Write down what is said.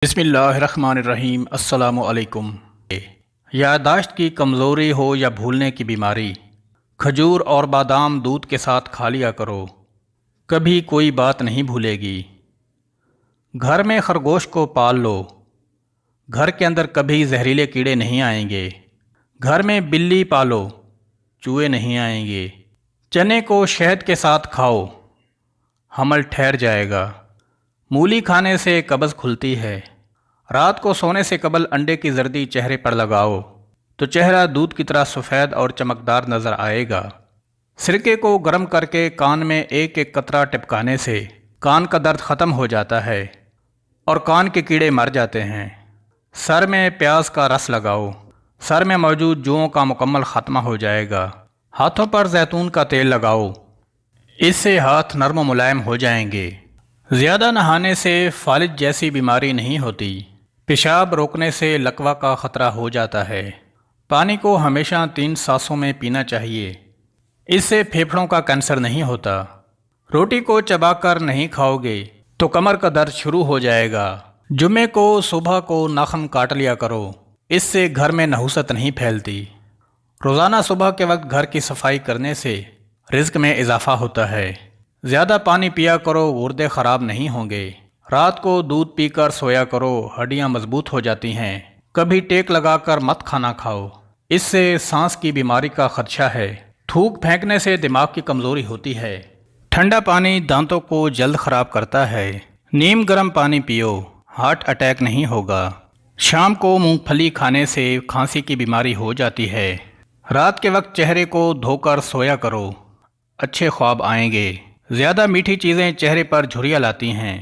بسم اللہ الرحمن الرحیم۔ السلام علیکم۔ یادداشت کی کمزوری ہو یا بھولنے کی بیماری، کھجور اور بادام دودھ کے ساتھ کھا لیا کرو، کبھی کوئی بات نہیں بھولے گی۔ گھر میں خرگوش کو پال لو، گھر کے اندر کبھی زہریلے کیڑے نہیں آئیں گے۔ گھر میں بلی پالو، چوہے نہیں آئیں گے۔ چنے کو شہد کے ساتھ کھاؤ، حمل ٹھہر جائے گا۔ مولی کھانے سے قبض کھلتی ہے۔ رات کو سونے سے قبل انڈے کی زردی چہرے پر لگاؤ تو چہرہ دودھ کی طرح سفید اور چمکدار نظر آئے گا۔ سرکے کو گرم کر کے کان میں ایک ایک قطرہ ٹپکانے سے کان کا درد ختم ہو جاتا ہے اور کان کے کیڑے مر جاتے ہیں۔ سر میں پیاز کا رس لگاؤ، سر میں موجود جوؤں کا مکمل خاتمہ ہو جائے گا۔ ہاتھوں پر زیتون کا تیل لگاؤ، اس سے ہاتھ نرم و ملائم ہو جائیں گے۔ زیادہ نہانے سے فالج جیسی بیماری نہیں ہوتی۔ پیشاب روکنے سے لکوہ کا خطرہ ہو جاتا ہے۔ پانی کو ہمیشہ 3 سانسوں میں پینا چاہیے، اس سے پھیپھڑوں کا کینسر نہیں ہوتا۔ روٹی کو چبا کر نہیں کھاؤ گے تو کمر کا درد شروع ہو جائے گا۔ جمعے کو صبح کو ناخن کاٹ لیا کرو، اس سے گھر میں نحوست نہیں پھیلتی۔ روزانہ صبح کے وقت گھر کی صفائی کرنے سے رزق میں اضافہ ہوتا ہے۔ زیادہ پانی پیا کرو، گردے خراب نہیں ہوں گے۔ رات کو دودھ پی کر سویا کرو، ہڈیاں مضبوط ہو جاتی ہیں۔ کبھی ٹیک لگا کر مت کھانا کھاؤ، اس سے سانس کی بیماری کا خدشہ ہے۔ تھوک پھینکنے سے دماغ کی کمزوری ہوتی ہے۔ ٹھنڈا پانی دانتوں کو جلد خراب کرتا ہے۔ نیم گرم پانی پیو، ہارٹ اٹیک نہیں ہوگا۔ شام کو مونگ پھلی کھانے سے کھانسی کی بیماری ہو جاتی ہے۔ رات کے وقت چہرے کو دھو کر سویا کرو، اچھے خواب آئیں گے۔ زیادہ میٹھی چیزیں چہرے پر جھریاں لاتی ہیں۔